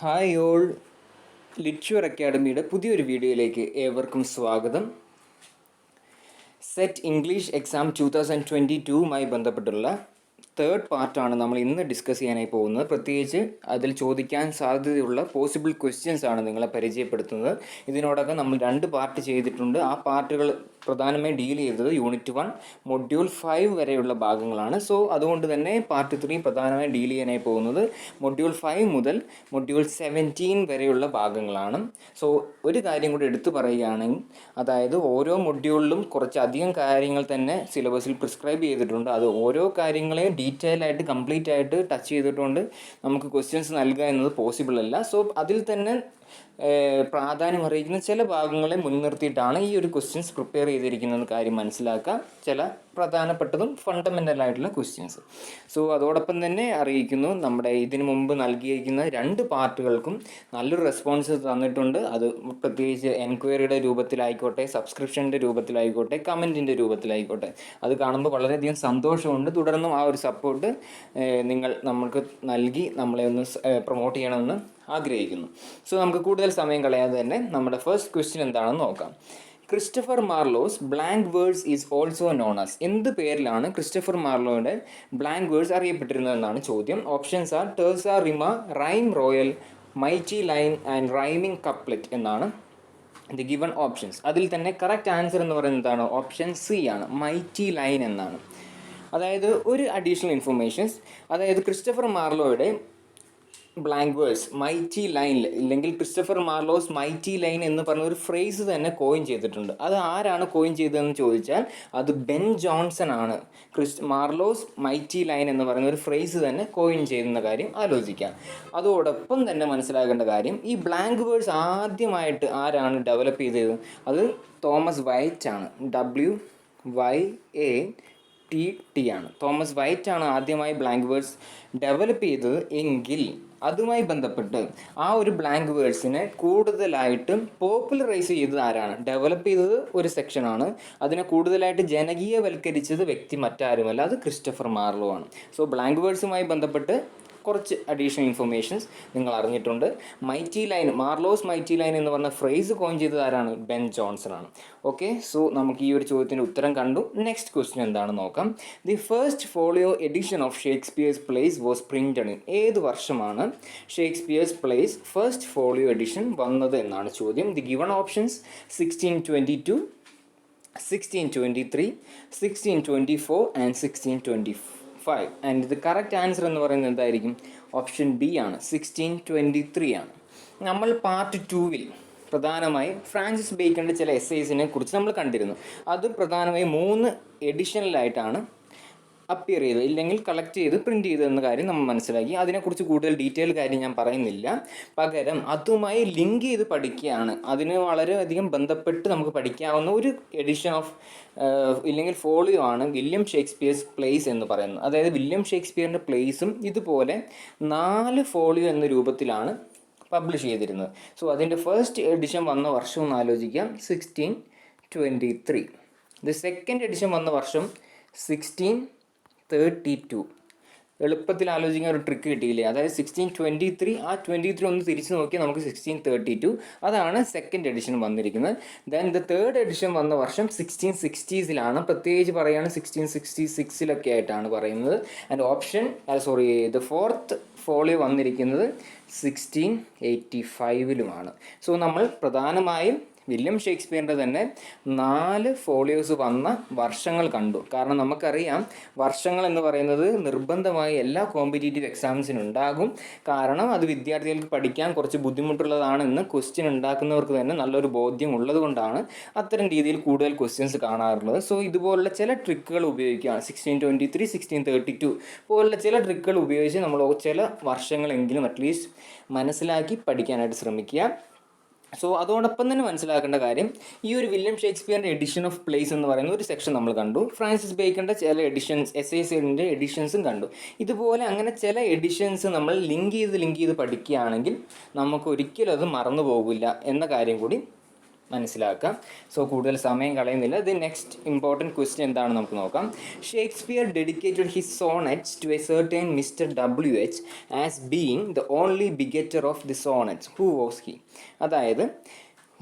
Hi all, ലിറ്റ്ഷുവർ അക്കാഡമിയുടെ പുതിയൊരു വീഡിയോയിലേക്ക് ഏവർക്കും സ്വാഗതം. സെറ്റ് ഇംഗ്ലീഷ് എക്സാം 2022മായി ബന്ധപ്പെട്ടുള്ള തേർഡ് പാർട്ടാണ് നമ്മൾ ഇന്ന് ഡിസ്കസ് ചെയ്യാനായി പോകുന്നത്. പ്രത്യേകിച്ച് അതിൽ ചോദിക്കാൻ സാധ്യതയുള്ള പോസിബിൾ ക്വസ്റ്റ്യൻസ് ആണ് നിങ്ങളെ പരിചയപ്പെടുത്തുന്നത്. ഇതിനോടൊപ്പം നമ്മൾ 2 പാർട്ട് ചെയ്തിട്ടുണ്ട്. ആ പാർട്ടുകൾ പ്രധാനമായും ഡീൽ ചെയ്തത് യൂണിറ്റ് 1 മൊഡ്യൂൾ 5 വരെയുള്ള ഭാഗങ്ങളാണ്. സോ അതുകൊണ്ട് തന്നെ പാർട്ട് 3 പ്രധാനമായും ഡീൽ ചെയ്യാനായി പോകുന്നത് മൊഡ്യൂൾ 5 മുതൽ മൊഡ്യൂൾ 17 വരെയുള്ള ഭാഗങ്ങളാണ്. സോ ഒരു കാര്യം കൂടി എടുത്തു പറയുകയാണെങ്കിൽ, അതായത് ഓരോ മൊഡ്യൂളിലും കുറച്ചധികം കാര്യങ്ങൾ തന്നെ സിലബസിൽ പ്രിസ്ക്രൈബ് ചെയ്തിട്ടുണ്ട്. അത് ഓരോ കാര്യങ്ങളെയും ഡീറ്റെയിൽ ആയിട്ട് കംപ്ലീറ്റ് ആയിട്ട് ടച്ച് ചെയ്തിട്ടുണ്ട് നമുക്ക് ക്വസ്റ്റ്യൻസ് നൽകുക എന്നത് പോസിബിൾ അല്ല. സോ അതിൽ തന്നെ പ്രാധാന്യം അറിയിക്കുന്ന ചില ഭാഗങ്ങളെ മുൻനിർത്തിയിട്ടാണ് ഈ ഒരു ക്വസ്റ്റ്യൻസ് പ്രിപ്പയർ ചെയ്തിരിക്കുന്നത് കാര്യം മനസ്സിലാക്കുക. ചില പ്രധാനപ്പെട്ടതും ഫണ്ടമെൻ്റൽ ആയിട്ടുള്ള ക്വസ്റ്റ്യൻസ്. സോ അതോടൊപ്പം തന്നെ അറിയിക്കുന്നു, നമ്മുടെ ഇതിനു മുമ്പ് നൽകിയിരിക്കുന്ന 2 പാർട്ടുകൾക്കും നല്ലൊരു റെസ്പോൺസ് തന്നിട്ടുണ്ട്. അത് പ്രത്യേകിച്ച് എൻക്വയറിയുടെ രൂപത്തിലായിക്കോട്ടെ, സബ്സ്ക്രിപ്ഷൻ്റെ രൂപത്തിലായിക്കോട്ടെ, കമൻറ്റിൻ്റെ രൂപത്തിലായിക്കോട്ടെ. അത് കാണുമ്പോൾ വളരെയധികം സന്തോഷമുണ്ട്. തുടർന്നും ആ ഒരു സപ്പോർട്ട് നിങ്ങൾ നമുക്ക് നൽകി നമ്മളെ ഒന്ന് പ്രൊമോട്ട് ചെയ്യണമെന്ന് ആഗ്രഹിക്കുന്നു. സോ നമുക്ക് കൂടുതൽ സമയം കളയാതെ തന്നെ നമ്മുടെ ഫസ്റ്റ് ക്വസ്റ്റ്യൻ എന്താണെന്ന് നോക്കാം. Christopher Marlowe's blank words is also known as. എന്ത് പേരിലാണ് ക്രിസ്റ്റഫർ മാർലോയുടെ ബ്ലാങ്ക് വേർഡ്സ് അറിയപ്പെട്ടിരുന്നതെന്നാണ് ചോദ്യം. Options are terza, rima, rhyme royal, mighty line and rhyming couplet എന്നാണ് ദി ഗിവൺ ഓപ്ഷൻസ്. അതിൽ തന്നെ കറക്റ്റ് ആൻസർ എന്ന് പറയുന്നത് എന്താണ്? ഓപ്ഷൻ സി ആണ്, മൈറ്റി ലൈൻ എന്നാണ്. അതായത് ഒരു അഡീഷണൽ ഇൻഫർമേഷൻസ്, അതായത് ക്രിസ്റ്റഫർ മാർലോയുടെ ബ്ലാങ്ക് വേർഡ്സ് മൈറ്റി ലൈനിൽ, ഇല്ലെങ്കിൽ ക്രിസ്റ്റഫർ മാർലോസ് മൈറ്റി ലൈൻ എന്ന് പറഞ്ഞ ഒരു ഫ്രേസ് തന്നെ കോയിൻ ചെയ്തിട്ടുണ്ട്. അത് ആരാണ് കോയിൻ ചെയ്തതെന്ന് ചോദിച്ചാൽ അത് ബെൻ ജോൺസൺ ആണ്. മാർലോസ് മൈറ്റി ലൈൻ എന്ന് പറയുന്ന ഒരു ഫ്രേസ് തന്നെ കോയിൻ ചെയ്യുന്ന കാര്യം ആലോചിക്കാം. അതോടൊപ്പം തന്നെ മനസ്സിലാക്കേണ്ട കാര്യം, ഈ ബ്ലാങ്ക് വേർഡ്സ് ആദ്യമായിട്ട് ആരാണ് ഡെവലപ്പ് ചെയ്തത്? അത് തോമസ് വൈറ്റ് ആണ്. WYATT ആണ്. തോമസ് വൈറ്റ് ആണ് ആദ്യമായി ബ്ലാങ്ക് വേർഡ്സ് ഡെവലപ്പ് ചെയ്തത്. എങ്കിൽ അതുമായി ബന്ധപ്പെട്ട് ആ ഒരു ബ്ലാങ്ക് വേർഡ്സിനെ കൂടുതലായിട്ടും പോപ്പുലറൈസ് ചെയ്തത് ആരാണ്? ഡെവലപ്പ് ചെയ്തത് ഒരു സെക്ഷനാണ്. അതിനെ കൂടുതലായിട്ട് ജനകീയവൽക്കരിച്ചത് വ്യക്തി മറ്റാരുമല്ല, അത് ക്രിസ്റ്റഫർ മാർലോ ആണ്. സോ ബ്ലാങ്ക് വേർഡ്സുമായി ബന്ധപ്പെട്ട് കുറച്ച് അഡീഷണൽ ഇൻഫർമേഷൻസ് നിങ്ങൾ അറിഞ്ഞിട്ടുണ്ട്. മൈറ്റി ലൈൻ, മാർലോസ് മൈറ്റി ലൈൻ എന്ന് പറഞ്ഞ ഫ്രേസ് കോയിൻ ചെയ്തത് ആരാണ്? ബെൻ ജോൺസൺ ആണ്. ഓക്കെ, സോ നമുക്ക് ഈ ഒരു ചോദ്യത്തിൻ്റെ ഉത്തരം കണ്ടു. നെക്സ്റ്റ് ക്വസ്റ്റ്യൻ എന്താണെന്ന് നോക്കാം. The first folio edition of Shakespeare's place was printed in. ഏത് വർഷമാണ് Shakespeare's place first folio edition വന്നത് എന്നാണ് ചോദ്യം. The given options 1622, 1623, 1624 and 1625. And ഇത് കറക്റ്റ് ആൻസർ എന്ന് പറയുന്നത് എന്തായിരിക്കും? ഓപ്ഷൻ ബി ആണ്, 1623 ആണ്. നമ്മൾ പാർട്ട് 2-ൽ പ്രധാനമായും ഫ്രാൻസിസ് ബേക്കണിൻ്റെ ചില എസ്സേസിനെ കുറിച്ച് നമ്മൾ കണ്ടിരുന്നു. അത് പ്രധാനമായും 3 എഡിഷനിലായിട്ടാണ് അപ്പിയർ ചെയ്ത്, ഇല്ലെങ്കിൽ കളക്ട് ചെയ്ത് പ്രിൻറ്റ് ചെയ്തതെന്ന കാര്യം നമ്മൾ മനസ്സിലാക്കി. അതിനെക്കുറിച്ച് കൂടുതൽ ഡീറ്റെയിൽ കാര്യം ഞാൻ പറയുന്നില്ല. പകരം അതുമായി ലിങ്ക് ചെയ്ത് പഠിക്കുകയാണ്. അതിന് വളരെയധികം ബന്ധപ്പെട്ട് നമുക്ക് പഠിക്കാവുന്ന ഒരു എഡിഷൻ ഓഫ് ഇല്ലെങ്കിൽ ഫോളിയോ ആണ് വില്യം ഷേക്സ്പിയേഴ്സ് പ്ലേസ് എന്ന് പറയുന്നത്. അതായത് വില്യം ഷേക്സ്പിയറിൻ്റെ പ്ലേസും ഇതുപോലെ 4 ഫോളിയോ എന്ന രൂപത്തിലാണ് പബ്ലിഷ് ചെയ്തിരുന്നത്. സോ അതിൻ്റെ ഫസ്റ്റ് എഡിഷൻ വന്ന വർഷം ഒന്ന് ആലോചിക്കാം, 1623. ദി സെക്കൻഡ് എഡിഷൻ വന്ന വർഷം 1632. എളുപ്പത്തിൽ ആലോചിക്കാൻ ഒരു ട്രിക്ക് കിട്ടിയില്ലേ? അതായത് 1623, ആ 23 ഒന്ന് തിരിച്ച് നോക്കി നമുക്ക് 1632, അതാണ് സെക്കൻഡ് എഡിഷൻ വന്നിരിക്കുന്നത്. ദെൻ ദ തേർഡ് എഡിഷൻ വന്ന വർഷം 1660s-ലാണ്. പ്രത്യേകിച്ച് പറയുകയാണ് 1666-ലൊക്കെ ആയിട്ടാണ് പറയുന്നത്. ആൻഡ് ദ ഫോർത്ത് ഫോളിയോ വന്നിരിക്കുന്നത് 1685-ലുമാണ്. സോ നമ്മൾ പ്രധാനമായും വില്യം ഷേക്സ്പിയറിൻ്റെ തന്നെ 4 ഫോളിയോസ് വന്ന വർഷങ്ങൾ കണ്ടു. കാരണം നമുക്കറിയാം, വർഷങ്ങൾ എന്ന് പറയുന്നത് നിർബന്ധമായി എല്ലാ കോമ്പറ്റേറ്റീവ് എക്സാംസിനും ഉണ്ടാകും. കാരണം അത് വിദ്യാർത്ഥികൾക്ക് പഠിക്കാൻ കുറച്ച് ബുദ്ധിമുട്ടുള്ളതാണെന്ന് ക്വസ്റ്റ്യൻ ഉണ്ടാക്കുന്നവർക്ക് തന്നെ നല്ലൊരു ബോധ്യം ഉള്ളത് കൊണ്ടാണ് അത്തരം രീതിയിൽ കൂടുതൽ ക്വസ്റ്റ്യൻസ് കാണാറുള്ളത്. സോ ഇതുപോലുള്ള ചില ട്രിക്കുകൾ ഉപയോഗിക്കുകയാണ്. 1623, 1632 പോലുള്ള ചില ട്രിക്കുകൾ ഉപയോഗിച്ച് നമ്മൾ ചില വർഷങ്ങളെങ്കിലും അറ്റ്ലീസ്റ്റ് മനസ്സിലാക്കി പഠിക്കാനായിട്ട് ശ്രമിക്കുക. സോ അതോടൊപ്പം തന്നെ മനസ്സിലാക്കേണ്ട കാര്യം, ഈ ഒരു വില്യം ഷേക്സ്പിയറിൻ്റെ എഡിഷൻ ഓഫ് പ്ലേസ് എന്ന് പറയുന്ന ഒരു സെക്ഷൻ നമ്മൾ കണ്ടു. ഫ്രാൻസിസ് ബേക്കണിൻ്റെ ചില എഡിഷൻസ്, എസ്സേസിൻ്റെ എഡിഷൻസും കണ്ടു. ഇതുപോലെ അങ്ങനെ ചില എഡിഷൻസ് നമ്മൾ ലിങ്ക് ചെയ്ത് പഠിക്കുകയാണെങ്കിൽ നമുക്ക് ഒരിക്കലും അത് മറന്നു പോകില്ല എന്ന കാര്യം കൂടി മനസ്സിലാക്കാം. സോ കൂടുതൽ സമയം കളയുന്നില്ല. ദി നെക്സ്റ്റ് ഇമ്പോർട്ടൻറ്റ് ക്വസ്റ്റ്യൻ എന്താണെന്ന് നമുക്ക് നോക്കാം. Shakespeare dedicated his sonnets to a certain mister WH as being the only begetter of the sonnets. Who was he? അതായത്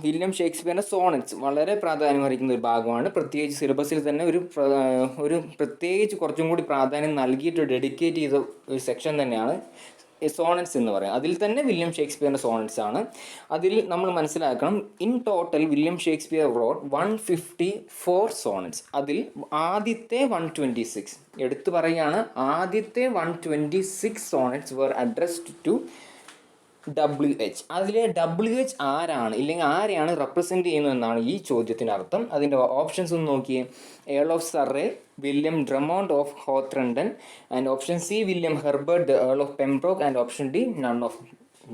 വില്യം ഷേക്സ്പിയറിൻ്റെ സോണറ്റ്സ് വളരെ പ്രാധാന്യമർഹിക്കുന്ന ഒരു ഭാഗമാണ്. പ്രത്യേകിച്ച് സിലബസിൽ തന്നെ ഒരു പ്രത്യേകിച്ച് കുറച്ചും കൂടി പ്രാധാന്യം നൽകിയിട്ട് ഡെഡിക്കേറ്റ് ചെയ്ത ഒരു സെക്ഷൻ തന്നെയാണ് സോണറ്റ്സ് എന്ന് പറയാം. അതിൽ തന്നെ വില്യം ഷേക്സ്പിയറിൻ്റെ സോണറ്റ്സ് ആണ്. അതിൽ നമ്മൾ മനസ്സിലാക്കണം, in total William Shakespeare wrote 154 sonnets. അതിൽ ആദ്യത്തെ 126 എടുത്തു പറയുകയാണ്, ആദ്യത്തെ 126 sonnets were addressed to WH. അതിലെ WH ആരാണ്, ഇല്ലെങ്കിൽ ആരെയാണ് റെപ്രസെൻറ്റ് ചെയ്യുന്നതെന്നാണ് ഈ ചോദ്യത്തിൻ്റെ അർത്ഥം. അതിൻ്റെ ഓപ്ഷൻസ് ഒന്ന് നോക്കിയേ. Earl of Surrey, William Drummond of Hawthornden, and option C William Herbert the earl of Pembroke, and option D none of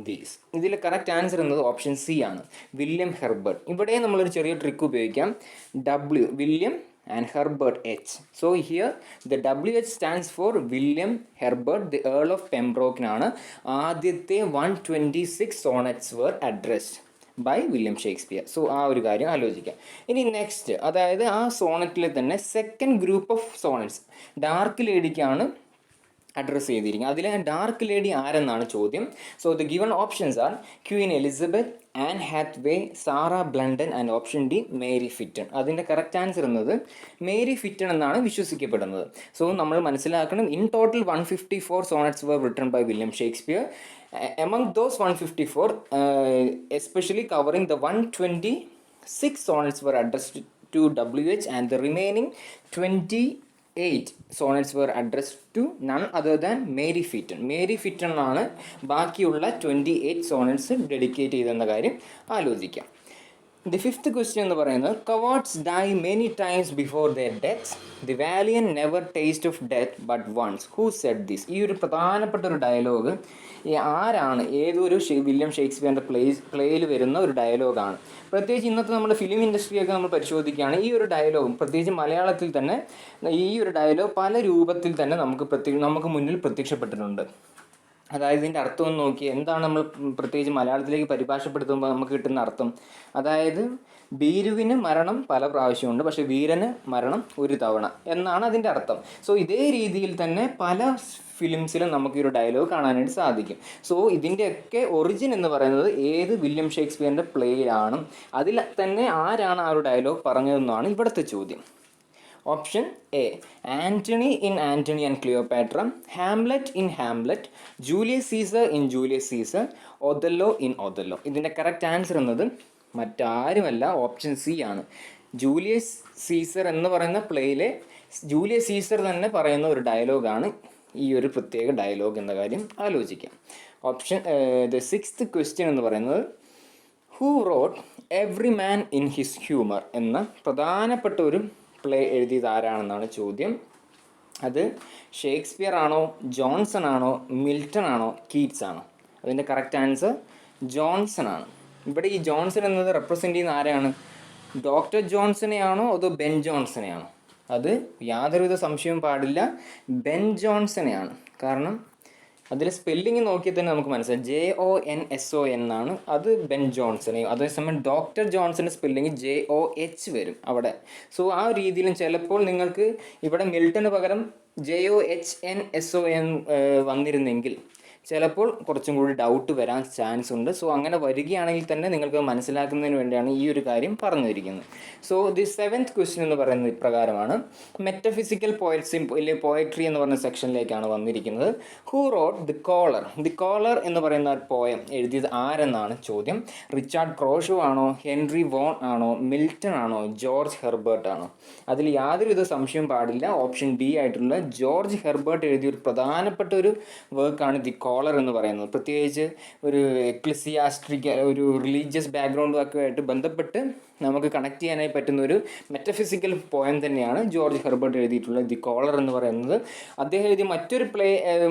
these. ഇതിൽ കറക്റ്റ് ആൻസർ എന്നത് ഓപ്ഷൻ സി ആണ്, വില്യം ഹെർബർട്ട്. ഇവിടെ നമ്മളൊരു ചെറിയ ട്രിക്ക് ഉപയോഗിക്കാം. William and Herbert H. So here the WH stands for William Herbert, the Earl of Pembroke. ആദ്യത്തെ 126 sonnets were addressed by William Shakespeare. So ആ ഒരു കാര്യം ആലോചിക്കാം. ഇനി നെക്സ്റ്റ്, അതായത് ആ സോണറ്റിൽ തന്നെ second group of sonnets dark ലേഡിക്കാണ് അഡ്രസ്സ് ചെയ്തിരിക്കുന്നത്. അതിലെ ഡാർക്ക് ലേഡി ആരെന്നാണ് ചോദ്യം. So the given options are queen Elizabeth, Anne Hathaway, Sarah Blunden, and option D Mary Fitton. അതിൻ്റെ കറക്റ്റ് ആൻസർ എന്നത് മേരി ഫിറ്റൺ എന്നാണ് വിശ്വസിക്കപ്പെടുന്നത്. സോ നമ്മൾ മനസ്സിലാക്കണം, in total 154 sonnets were written by William Shakespeare. Among those 154, especially covering the 126 sonnets were addressed to WH, and the remaining 28 sonnets were addressed to none other than Mary Fitton. Mary Fitton ആണ് ബാക്കിയുള്ള 28 sonnets dedicate ചെയ്തെന്ന കാര്യം ആലോചിക്കാം. The fifth question എന്ന് പറയുന്നത്, cowards die many times before their deaths, the valiant never taste of death but once, who said this. ഈ ഒരു പ്രധാനപ്പെട്ട ഒരു ഡയലോഗ് ആരാണ്, ഏതൊരു വില്യം ഷേക്സ്പിയറിൻ്റെ പ്ലേയിൽ വരുന്ന ഒരു ഡയലോഗാണ്. പ്രത്യേകിച്ച് ഇന്നത്തെ നമ്മുടെ ഫിലിം ഇൻഡസ്ട്രിയൊക്കെ നമ്മൾ പരിശോധിക്കുകയാണ്, ഈ ഒരു ഡയലോഗും പ്രത്യേകിച്ച് മലയാളത്തിൽ തന്നെ ഈ ഒരു ഡയലോഗ് പല രൂപത്തിൽ തന്നെ നമുക്ക് മുന്നിൽ പ്രത്യക്ഷപ്പെട്ടിട്ടുണ്ട്. അതായത് ഇതിൻ്റെ അർത്ഥം ഒന്ന് നോക്കി, എന്താണ് നമ്മൾ പ്രത്യേകിച്ച് മലയാളത്തിലേക്ക് പരിഭാഷപ്പെടുത്തുമ്പോൾ നമുക്ക് കിട്ടുന്ന അർത്ഥം. അതായത് ഭീരുവിന് മരണം പല പ്രാവശ്യമുണ്ട്, പക്ഷേ വീരന് മരണം ഒരു തവണ എന്നാണ് അതിൻ്റെ അർത്ഥം. സോ ഇതേ രീതിയിൽ തന്നെ പല ഫിലിംസിലും നമുക്ക് ഈ ഒരു ഡയലോഗ് കാണാനായിട്ട് സാധിക്കും. സോ ഇതിൻ്റെയൊക്കെ ഒറിജിൻ എന്ന് പറയുന്നത് ഏത് വില്യം ഷേക്സ്പിയറിൻ്റെ പ്ലേയിലാണ്, അതിൽ തന്നെ ആരാണ് ആ ഒരു ഡയലോഗ് പറഞ്ഞതെന്നാണ് ഇവിടുത്തെ ചോദ്യം. Option A, Antony in Antony and Cleopatra, Hamlet in Hamlet, Julius Caesar in Julius Caesar, Othello in Othello. ഇതിൻ്റെ കറക്റ്റ് ആൻസർ എന്നത് മറ്റാരുമല്ല, ഓപ്ഷൻ സി ആണ്. ജൂലിയസ് സീസർ എന്ന് പറയുന്ന പ്ലേയിലെ ജൂലിയസ് സീസർ തന്നെ പറയുന്ന ഒരു ഡയലോഗാണ് ഈ ഒരു പ്രത്യേക ഡയലോഗ് എന്ന കാര്യം ആലോചിക്കാം. ഓപ്ഷൻ ദ സിക്സ്ത് ക്വസ്റ്റ്യൻ എന്ന് പറയുന്നത്, who wrote every man in his humour എന്ന പ്രധാനപ്പെട്ട ഒരു പ്ലേ എഴുതിയത് ആരാണെന്നാണ് ചോദ്യം. അത് ഷേക്സ്പിയർ ആണോ, ജോൺസൺ ആണോ, മിൽട്ടൺ ആണോ, കീറ്റ്സ് ആണോ? അതിൻ്റെ കറക്റ്റ് ആൻസർ ജോൺസൺ ആണ്. ഇവിടെ ഈ ജോൺസൺ എന്നത് റെപ്രസെൻ്റ് ചെയ്യുന്ന ആരെയാണ്? ഡോക്ടർ ജോൺസണെയാണോ അതോ ബെൻ ജോൺസണെയാണോ? അത് യാതൊരുവിധ സംശയവും പാടില്ല, ബെൻ ജോൺസണെയാണ്. കാരണം അതിൽ സ്പെല്ലിങ് നോക്കിയാൽ തന്നെ നമുക്ക് മനസ്സിലായി, JONSON എന്നാണ്, അത് ബെൻ ജോൺസണെയും. അതേസമയം ഡോക്ടർ ജോൺസൻ്റെ സ്പെല്ലിങ് JOH വരും അവിടെ. സോ ആ രീതിയിലും ചിലപ്പോൾ നിങ്ങൾക്ക് ഇവിടെ മിൽട്ടന് പകരം JOHNSON വന്നിരുന്നെങ്കിൽ ചിലപ്പോൾ കുറച്ചും കൂടി ഡൗട്ട് വരാൻ ചാൻസ് ഉണ്ട്. സോ അങ്ങനെ വരികയാണെങ്കിൽ തന്നെ നിങ്ങൾക്ക് മനസ്സിലാക്കുന്നതിന് വേണ്ടിയാണ് ഈ ഒരു കാര്യം പറഞ്ഞിരിക്കുന്നത്. സോ ദി സെവൻത്ത് ക്വസ്റ്റ്യൻ എന്ന് പറയുന്നത് ഇപ്രകാരമാണ്. മെറ്റഫിസിക്കൽ പോയറ്റ്സി അല്ലെങ്കിൽ പോയട്രി എന്ന് പറയുന്ന സെക്ഷനിലേക്കാണ് വന്നിരിക്കുന്നത്. Who wrote the collar? The collar എന്ന് പറയുന്ന ഒരു പോയം എഴുതിയത് ആരെന്നാണ് ചോദ്യം. റിച്ചാർഡ് ക്രോഷോ ആണോ, ഹെൻറി വോൺ ആണോ, മിൽട്ടൺ ആണോ, ജോർജ് ഹെർബർട്ട് ആണോ? അതിൽ യാതൊരുവിധ സംശയം പാടില്ല, ഓപ്ഷൻ ബി ആയിട്ടുള്ള ജോർജ് ഹെർബർട്ട് എഴുതിയ ഒരു പ്രധാനപ്പെട്ട ഒരു വർക്കാണ് ദി കോളർ എന്ന് പറയുന്നത്. പ്രത്യേകിച്ച് ഒരു എക്ലിസിയാസ്ട്രിക്കൽ ഒരു റിലീജിയസ് ബാക്ക്ഗ്രൗണ്ടൊക്കെ ആയിട്ട് ബന്ധപ്പെട്ട് നമുക്ക് കണക്ട് ചെയ്യാനായി പറ്റുന്ന ഒരു മെറ്റഫിസിക്കൽ പോയം തന്നെയാണ് ജോർജ് ഹെർബർട്ട് എഴുതിയിട്ടുള്ള ദി കോളർ എന്ന് പറയുന്നത്. അദ്ദേഹം എഴുതിയ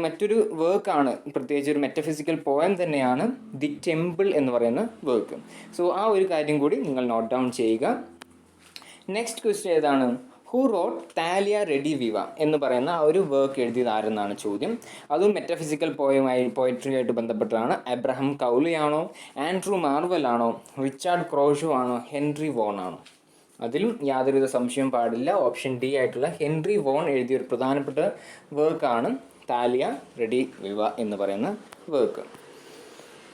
മറ്റൊരു വർക്കാണ്, പ്രത്യേകിച്ച് ഒരു മെറ്റഫിസിക്കൽ പോയം തന്നെയാണ് ദി ടെമ്പിൾ എന്ന് പറയുന്ന വർക്ക്. സോ ആ ഒരു കാര്യം കൂടി നിങ്ങൾ നോട്ട് ഡൗൺ ചെയ്യുക. നെക്സ്റ്റ് ക്വസ്റ്റ്യൻ ഏതാണ്? ഹു റോട്ട് താലിയ റെഡി വിവ എന്ന് പറയുന്ന ഒരു വർക്ക് എഴുതിയത് ആരെന്നാണ് ചോദ്യം. അതും മെറ്റഫിസിക്കൽ പോയട്രിയായിട്ട് ബന്ധപ്പെട്ടതാണ്. അബ്രഹാം കൗലി ആണോ, ആൻഡ്രൂ മാർവൽ ആണോ, റിച്ചാർഡ് ക്രോഷോ ആണോ, ഹെൻറി വോൺ ആണോ? അതിലും യാതൊരുവിധ സംശയം പാടില്ല. ഓപ്ഷൻ ഡി ആയിട്ടുള്ള ഹെൻറി വോൺ എഴുതിയ ഒരു പ്രധാനപ്പെട്ട വർക്കാണ് താലിയ റെഡി വിവ എന്ന് പറയുന്ന വർക്ക്.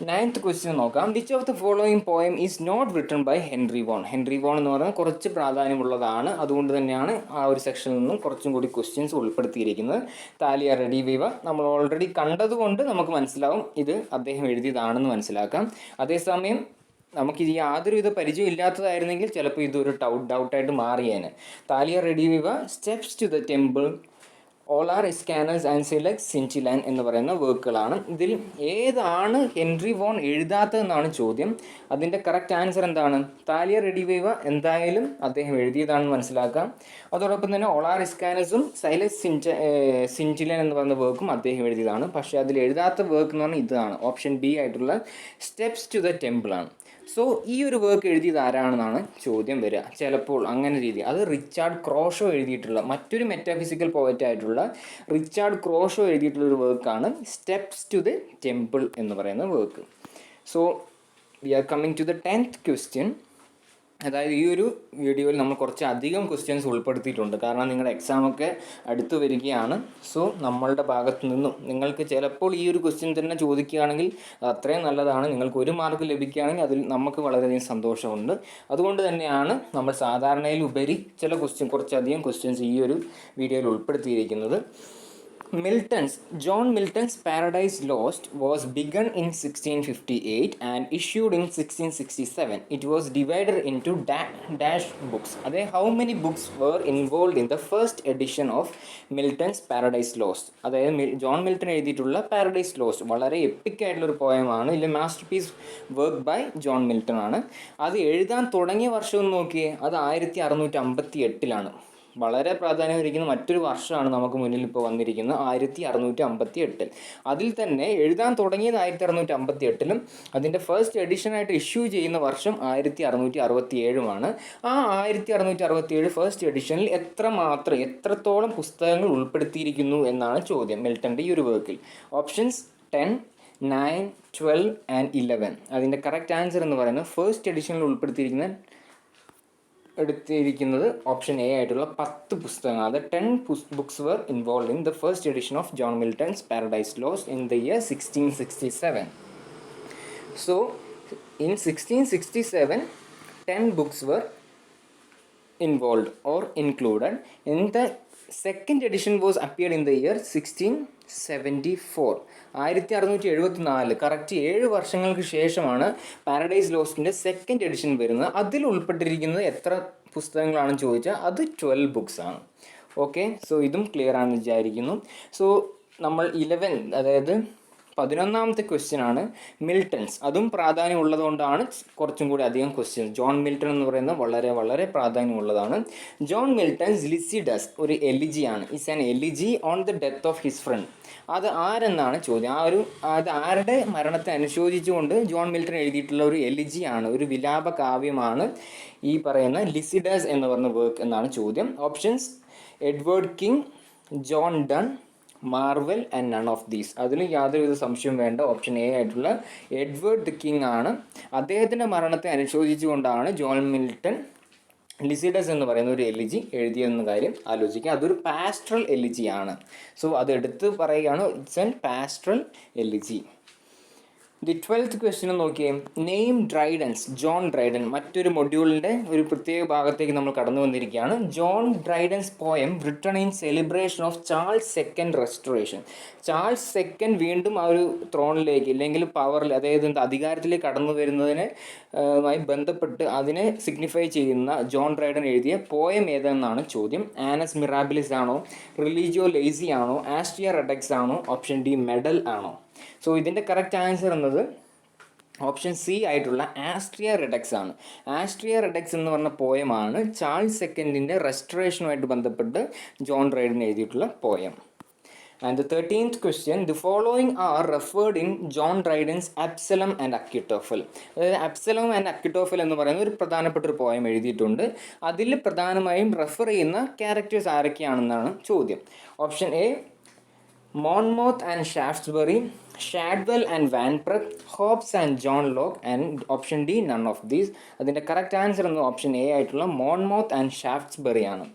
9th ക്വസ്റ്റ്യൻ നോക്കാം. Which of the following poem is not written by Henry Vaughan? Henry Vaughan എന്ന് പറയുന്നത് കുറച്ച് പ്രാധാന്യമുള്ളതാണ്. അതുകൊണ്ട് തന്നെയാണ് ആ ഒരു സെക്ഷനിൽ നിന്നും കുറച്ചും കൂടി ക്വസ്റ്റ്യൻസ് ഉൾപ്പെടുത്തിയിരിക്കുന്നത്. താലിയ റെഡി വിവ നമ്മൾ ഓൾറെഡി കണ്ടതുകൊണ്ട് നമുക്ക് മനസ്സിലാവും ഇത് അദ്ദേഹം എഴുതിയതാണെന്ന് മനസ്സിലാക്കാം. അതേസമയം നമുക്കിത് യാതൊരുവിധ പരിചയം ഇല്ലാത്തതായിരുന്നെങ്കിൽ ചിലപ്പോൾ ഇതൊരു ഡൗട്ടായിട്ട് മാറിയേനെ. Thalia Rediviva, steps to the temple, Olor Iscanus and Silex Scintillans എന്ന് പറയുന്ന വർക്കുകളാണ്. ഇതിൽ ഏതാണ് ഹെൻറി വോൺ എഴുതാത്തതെന്നാണ് ചോദ്യം. അതിൻ്റെ കറക്റ്റ് ആൻസർ എന്താണ്? താലിയ റെഡി വിവ എന്തായാലും അദ്ദേഹം എഴുതിയതാണെന്ന് മനസ്സിലാക്കാം. അതോടൊപ്പം തന്നെ ഓളാർ എസ്കാനസും സൈലസ് സിൻചിലാൻ എന്ന് പറയുന്ന വർക്കും അദ്ദേഹം എഴുതിയതാണ്. പക്ഷേ അതിൽ എഴുതാത്ത വർക്ക് എന്ന് പറഞ്ഞാൽ ഇതാണ്, ഓപ്ഷൻ ബി ആയിട്ടുള്ള സ്റ്റെപ്സ് ടു ദ ടെമ്പിൾ ആണ്. സോ ഈ ഒരു വർക്ക് എഴുതിയത് ആരാണെന്നാണ് ചോദ്യം വരിക. ചിലപ്പോൾ അങ്ങനെ രീതി അത് റിച്ചാർഡ് ക്രോഷോ എഴുതിയിട്ടുള്ള മറ്റൊരു മെറ്റാഫിസിക്കൽ പോയറ്റ് ആയിട്ടുള്ള റിച്ചാർഡ് ക്രോഷോ എഴുതിയിട്ടുള്ള ഒരു വർക്കാണ് സ്റ്റെപ്സ് ടു ദ ടെമ്പിൾ എന്ന് പറയുന്ന work. So we are coming to the 10th question. അതായത് ഈ ഒരു വീഡിയോയിൽ നമ്മൾ കുറച്ച് അധികം ക്വസ്റ്റ്യൻസ് ഉൾപ്പെടുത്തിയിട്ടുണ്ട്. കാരണം നിങ്ങളുടെ എക്സാമൊക്കെ അടുത്ത് വരികയാണ്. സോ നമ്മളുടെ ഭാഗത്തു നിന്നും നിങ്ങൾക്ക് ചിലപ്പോൾ ഈ ഒരു ക്വസ്റ്റ്യൻ തന്നെ ചോദിക്കുകയാണെങ്കിൽ അത്രയും നല്ലതാണ്. നിങ്ങൾക്ക് ഒരു മാർക്ക് ലഭിക്കുകയാണെങ്കിൽ അതിൽ നമുക്ക് വളരെയധികം സന്തോഷമുണ്ട്. അതുകൊണ്ട് തന്നെയാണ് നമ്മൾ സാധാരണയിലുപരി ചില കുറച്ചധികം ക്വസ്റ്റ്യൻസ് ഈ ഒരു വീഡിയോയിൽ ഉൾപ്പെടുത്തിയിരിക്കുന്നത്. John Milton's Paradise Lost was begun in 1658 and issued in 1667. It was divided into dash books. How many books were involved in the first edition of Milton's Paradise Lost? John Milton എഴുതിയിട്ടുള്ള Paradise Lost വളരെ epic ആയിട്ടുള്ളൊരു പോയമാണ്. ഇല്ല masterpiece work by John Milton ആണ്. അത് എഴുതാൻ തുടങ്ങിയ വർഷം നോക്കിയേ, അത് 1658 വളരെ പ്രാധാന്യമരിക്കുന്ന മറ്റൊരു വർഷമാണ് നമുക്ക് മുന്നിൽ ഇപ്പോൾ വന്നിരിക്കുന്നത്, 1658. അതിൽ തന്നെ എഴുതാൻ തുടങ്ങിയത് 1658 അതിൻ്റെ ഫസ്റ്റ് എഡിഷനായിട്ട് ഇഷ്യൂ ചെയ്യുന്ന വർഷം 1667. ആ 1667 ഫസ്റ്റ് എഡിഷനിൽ എത്രത്തോളം പുസ്തകങ്ങൾ ഉൾപ്പെടുത്തിയിരിക്കുന്നു എന്നാണ് ചോദ്യം മിൽട്ടൻ്റെ ഈ ഒരു വർക്കിൽ. Options 10, 9, 12 and 11. അതിൻ്റെ കറക്റ്റ് ആൻസർ എന്ന് പറയുന്നത് ഫസ്റ്റ് എഡിഷനിൽ എടുത്തിരിക്കുന്നത് ഓപ്ഷൻ എ ആയിട്ടുള്ള 10 പുസ്തകങ്ങൾ. അത് 10 books were involved in the first edition of John Milton's Paradise Lost in the year 1667. So in 1667 10 books were involved or included. In the second edition was appeared in the year 1674. 1674 correct 7 വർഷങ്ങൾക്ക് ശേഷമാണ് paradise ലോസ്റ്റിൻ്റെ second edition വരുന്നത്. അതിൽ ഉൾപ്പെട്ടിരിക്കുന്നത് എത്ര പുസ്തകങ്ങളാണെന്ന് ചോദിച്ചാൽ അത് 12 books ആണ്. Okay, so ഇതും clear ആണെന്ന് വിചാരിക്കുന്നു. സോ നമ്മൾ 11ാമത്തെ ക്വസ്റ്റ്യൻ ആണ് മിൽട്ടൺസ്. അതും പ്രാധാന്യമുള്ളതുകൊണ്ടാണ് കുറച്ചും കൂടി അധികം ക്വസ്റ്റ്യൻ. ജോൺ മിൽട്ടൺ എന്ന് പറയുന്നത് വളരെ വളരെ പ്രാധാന്യമുള്ളതാണ്. ജോൺ മിൽട്ടൺസ് ലിസിഡസ് ഒരു എലിജിയാണ്. Is an elegy on the death of his friend. അത് ആരെന്നാണ് ചോദ്യം. അത് ആരുടെ മരണത്തെ അനുശോചിച്ചുകൊണ്ട് ജോൺ മിൽട്ടൺ എഴുതിയിട്ടുള്ള ഒരു എലിജിയാണ്, ഒരു വിലാപ കാവ്യമാണ് ഈ പറയുന്ന ലിസിഡസ് എന്ന് പറഞ്ഞ വർക്ക് എന്നാണ് ചോദ്യം. Options Edward king, John done, Marvel and none of these. അതിന് യാതൊരുവിധ സംശയം വേണ്ട. ഓപ്ഷൻ എ ആയിട്ടുള്ള എഡ്വേർഡ് ദി കിങ് ആണ്. അദ്ദേഹത്തിൻ്റെ മരണത്തെ അനുശോചിച്ചുകൊണ്ടാണ് ജോൺ മിൽട്ടൺ ലിസിഡസ് എന്ന് പറയുന്ന ഒരു എലിജി എഴുതിയെന്ന കാര്യം ആലോചിക്കുക. അതൊരു പാസ്ട്രൽ എലിജിയാണ്. സോ അത് എടുത്ത് പറയുകയാണ്, it's an pastoral elegy. The 12th question നോക്കിയേ. Name Dryden's. ജോൺ ഡ്രൈഡൻ മറ്റൊരു മൊഡ്യൂളിൻ്റെ ഒരു പ്രത്യേക ഭാഗത്തേക്ക് നമ്മൾ കടന്നു വന്നിരിക്കുകയാണ്. John Dryden's poem written in celebration of Charles second restoration. Charles second വീണ്ടും ആ ഒരു ത്രോണിലേക്ക് ഇല്ലെങ്കിൽ പവറിൽ, അതായത് അധികാരത്തിലേക്ക് കടന്നു വരുന്നതിനെ മായി ബന്ധപ്പെട്ട് അതിനെ സിഗ്നിഫൈ ചെയ്യുന്ന ജോൺ ഡ്രൈഡൻ എഴുതിയ പോയം ഏതെന്നാണ് ചോദ്യം. ആനസ് മിറാബിലിസ് ആണോ, റിലീജിയോ ലേസി ആണോ, ആസ്ട്രിയ റെഡക്സ് ആണോ, ഓപ്ഷൻ ഡി മെഡൽ ആണോ? സോ ഇതിൻ്റെ കറക്റ്റ് ആൻസർ എന്നത് ഓപ്ഷൻ സി ആയിട്ടുള്ള ആസ്ട്രിയ റെഡക്സ് ആണ്. ആസ്ട്രിയ റെഡക്സ് എന്ന് പറഞ്ഞ പോയമാണ് ചാൾസ് സെക്കൻഡിൻ്റെ റെസ്റ്റോറേഷനുമായിട്ട് ബന്ധപ്പെട്ട് ജോൺ ഡ്രൈഡൻ എഴുതിയിട്ടുള്ള poem. And the 13th question, the following are referred in John Dryden's Absalom and Achitophel. അതായത് അബ്സലോം ആൻഡ് അക്വിറ്റോഫൽ എന്ന് പറയുന്ന ഒരു പ്രധാനപ്പെട്ട ഒരു പോയം എഴുതിയിട്ടുണ്ട്. അതിൽ പ്രധാനമായും റെഫർ ചെയ്യുന്ന ക്യാരക്ടേഴ്സ് ആരൊക്കെയാണെന്നാണ് ചോദ്യം. Option A Monmouth and Shaftesbury, Shadwell and Vanbrugh, Hobbes and John Locke, and option D none of these. അതിൻ്റെ കറക്റ്റ് ആൻസർ എന്ന് ഓപ്ഷൻ എ ആയിട്ടുള്ള മോൺമോത്ത് ആൻഡ് ഷാഫ്റ്റ്സ്ബറി ആണ്.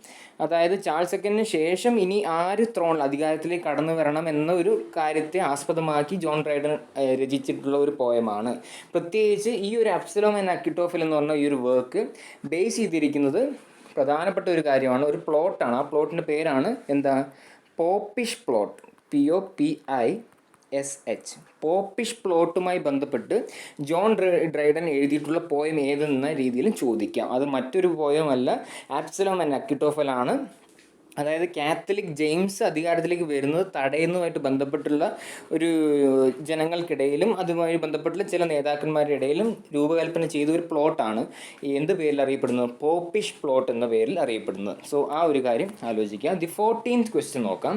അതായത് ചാൾസ് സെക്കൻഡിന് ശേഷം ഇനി ആര് അധികാരത്തിലേക്ക് കടന്നു വരണം എന്ന ഒരു കാര്യത്തെ ആസ്പദമാക്കി ജോൺ ഡ്രൈഡൻ രചിച്ചിട്ടുള്ള ഒരു പോയമാണ്. പ്രത്യേകിച്ച് ഈ ഒരു അബ്സലോം ആൻഡ് അക്വിറ്റോഫൽ എന്ന് പറഞ്ഞ ഈ ഒരു വർക്ക് ബേസ് ചെയ്തിരിക്കുന്നത് പ്രധാനപ്പെട്ട ഒരു കാര്യമാണ്, ഒരു പ്ലോട്ടാണ്. ആ പ്ലോട്ടിൻ്റെ പേരാണ് എന്താ? പോപ്പിഷ് പ്ലോട്ട്. POPISH. പോപ്പിഷ് പ്ലോട്ടുമായി ബന്ധപ്പെട്ട് ജോൺ ഡ്രൈഡൻ എഴുതിയിട്ടുള്ള പോയം ഏതെന്ന രീതിയിലും ചോദിക്കാം. അത് മറ്റൊരു പോയമല്ല, ആബ്സലോം ആൻഡ് അക്വിറ്റോഫൽ ആണ്. അതായത് കാത്തലിക് ജെയിംസ് അധികാരത്തിലേക്ക് വരുന്നത് തടയുന്നതുമായിട്ട് ബന്ധപ്പെട്ടുള്ള ഒരു ജനങ്ങൾക്കിടയിലും അതുമായി ബന്ധപ്പെട്ടുള്ള ചില നേതാക്കന്മാരുടെ ഇടയിലും രൂപകൽപ്പന ചെയ്ത ഒരു പ്ലോട്ടാണ് എന്ത് പേരിൽ അറിയപ്പെടുന്നത്? പോപ്പിഷ് പ്ലോട്ട് എന്ന പേരിൽ അറിയപ്പെടുന്നത്. സോ ആ ഒരു കാര്യം ആലോചിക്കുക. ദി 14th ക്വസ്റ്റ്യൻ നോക്കാം.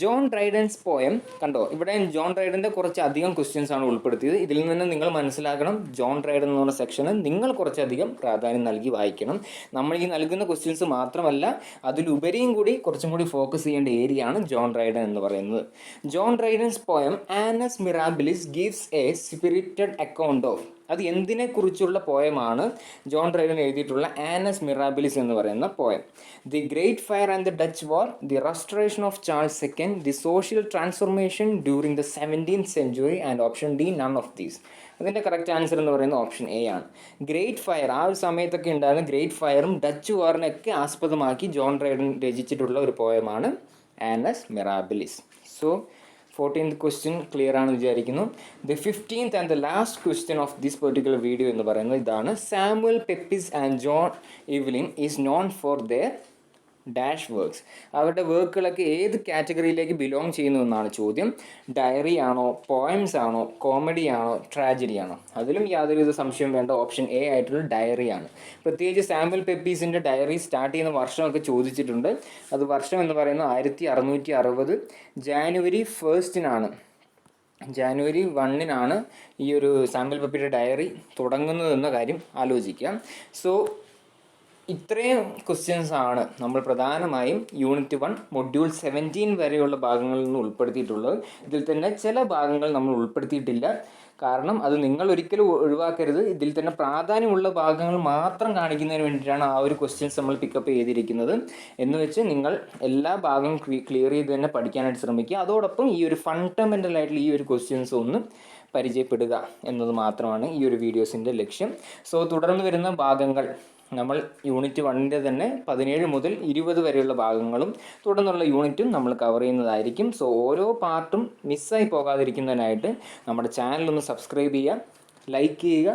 ജോൺ ഡ്രൈഡൻസ് പോയം കണ്ടോ, ഇവിടെ ജോൺ ഡ്രൈഡൻ്റെ കുറച്ചധികം ക്വസ്റ്റ്യൻസ് ആണ് ഉൾപ്പെടുത്തിയത്. ഇതിൽ നിന്ന് നിങ്ങൾ മനസ്സിലാക്കണം, ജോൺ ഡ്രൈഡൻ എന്ന് പറഞ്ഞ സെക്ഷന് നിങ്ങൾ കുറച്ചധികം പ്രാധാന്യം നൽകി വായിക്കണം. നമ്മൾ ഈ നൽകുന്ന ക്വസ്റ്റ്യൻസ് മാത്രമല്ല, അതിലുപരിയും കൂടി കുറച്ചും കൂടി ഫോക്കസ് ചെയ്യേണ്ട ഏരിയ ആണ് ജോൺ ഡ്രൈഡൻ എന്ന് പറയുന്നത്. John Dryden's poem Annus Mirabilis gives a spirited account of. അത് എന്തിനെക്കുറിച്ചുള്ള പോയമാണ് ജോൺ ഡ്രൈഡൻ എഴുതിയിട്ടുള്ള ആനസ് മിറാബിലിസ് എന്ന് പറയുന്ന poem? The great fire and the Dutch war, the restoration of Charles second, the social transformation during the 17th century, and option D none of these. അതിൻ്റെ correct answer എന്ന് പറയുന്നത് option A ആണ്. Great fire, ആ ഒരു സമയത്തൊക്കെ ഉണ്ടായിരുന്ന great ഫയറും Dutch വാറിനൊക്കെ ആസ്പദമാക്കി John Dryden രചിച്ചിട്ടുള്ള ഒരു പോയമാണ് Annus Mirabilis. So 14th question clear ആണെന്ന് വിചാരിക്കുന്നു. The 15th and the last question of this particular video എന്ന് പറയുന്നത് ഇതാണ്. Samuel Pepys and John Evelyn is known for their dash works. അവരുടെ വർക്കുകളൊക്കെ ഏത് കാറ്റഗറിയിലേക്ക് ബിലോങ് ചെയ്യുന്നു എന്നാണ് ചോദ്യം. ഡയറി ആണോ, പോയംസ് ആണോ, കോമഡി ആണോ, ട്രാജഡി ആണോ? അതിലും യാതൊരുവിധ സംശയം വേണ്ട, ഓപ്ഷൻ എ ആയിട്ടുള്ള ഡയറി ആണ്. പ്രത്യേകിച്ച് സാമുവൽ പെപ്പീസിൻ്റെ ഡയറി സ്റ്റാർട്ട് ചെയ്യുന്ന വർഷമൊക്കെ ചോദിച്ചിട്ടുണ്ട്. അത് വർഷം എന്ന് പറയുന്നത് 1660 ജാനുവരി 1 ജാനുവരി 1 ഈ ഒരു സാമുവൽ പെപ്പിയുടെ ഡയറി തുടങ്ങുന്നതെന്ന കാര്യം ആലോചിക്കാം. സോ ഇത്രയും ക്വസ്റ്റ്യൻസ് ആണ് നമ്മൾ പ്രധാനമായും യൂണിറ്റ് 1 മൊഡ്യൂൾ 17 വരെയുള്ള ഭാഗങ്ങളിൽ നിന്ന് ഉൾപ്പെടുത്തിയിട്ടുള്ളത്. ഇതിൽ തന്നെ ചില ഭാഗങ്ങൾ നമ്മൾ ഉൾപ്പെടുത്തിയിട്ടില്ല. കാരണം അത് നിങ്ങൾ ഒരിക്കലും ഒഴിവാക്കരുത്. ഇതിൽ തന്നെ പ്രാധാന്യമുള്ള ഭാഗങ്ങൾ മാത്രം കാണിക്കുന്നതിന് വേണ്ടിയിട്ടാണ് ആ ഒരു ക്വസ്റ്റ്യൻസ് നമ്മൾ പിക്കപ്പ് ചെയ്തിരിക്കുന്നത്. എന്ന് വെച്ച് നിങ്ങൾ എല്ലാ ഭാഗവും ക്ലിയർ ചെയ്ത് തന്നെ പഠിക്കാനായിട്ട് ശ്രമിക്കുക. അതോടൊപ്പം ഈ ഒരു ഫണ്ടമെൻ്റൽ ആയിട്ടുള്ള ഈ ഒരു ക്വസ്റ്റ്യൻസ് ഒന്ന് പരിചയപ്പെടുക എന്നത് മാത്രമാണ് ഈ ഒരു വീഡിയോസിൻ്റെ ലക്ഷ്യം. സോ തുടർന്ന് വരുന്ന ഭാഗങ്ങൾ നമ്മൾ യൂണിറ്റ് 1 തന്നെ 17 മുതൽ 20 വരെയുള്ള ഭാഗങ്ങളും തുടർന്നുള്ള യൂണിറ്റും നമ്മൾ കവർ ചെയ്യുന്നതായിരിക്കും. സോ ഓരോ പാർട്ടും മിസ്സായി പോകാതിരിക്കുന്നതിനായിട്ട് നമ്മുടെ ചാനലൊന്ന് സബ്സ്ക്രൈബ് ചെയ്യുക, ലൈക്ക് ചെയ്യുക,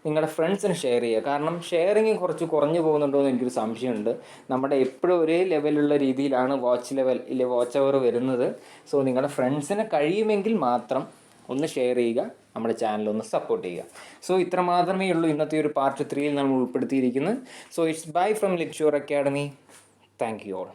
നിങ്ങളുടെ ഫ്രണ്ട്സിന് ഷെയർ ചെയ്യുക. കാരണം ഷെയറിങ് കുറച്ച് കുറഞ്ഞു പോകുന്നുണ്ടോ എന്ന് എനിക്കൊരു സംശയമുണ്ട്. നമ്മുടെ എപ്പോഴും ഒരേ ലെവലുള്ള രീതിയിലാണ് വാച്ച് അവർ വരുന്നത്. സോ നിങ്ങളുടെ ഫ്രണ്ട്സിന് കഴിയുമെങ്കിൽ മാത്രം ഒന്ന് ഷെയർ ചെയ്യുക, നമ്മുടെ ചാനലൊന്ന് സപ്പോർട്ട് ചെയ്യുക. സോ ഇത്ര മാത്രമേ ഉള്ളൂ ഇന്നത്തെ ഒരു പാർട്ട് 3 നമ്മൾ ഉൾപ്പെടുത്തിയിരിക്കുന്നത്. So it's bye from Litsure academy. Thank you all.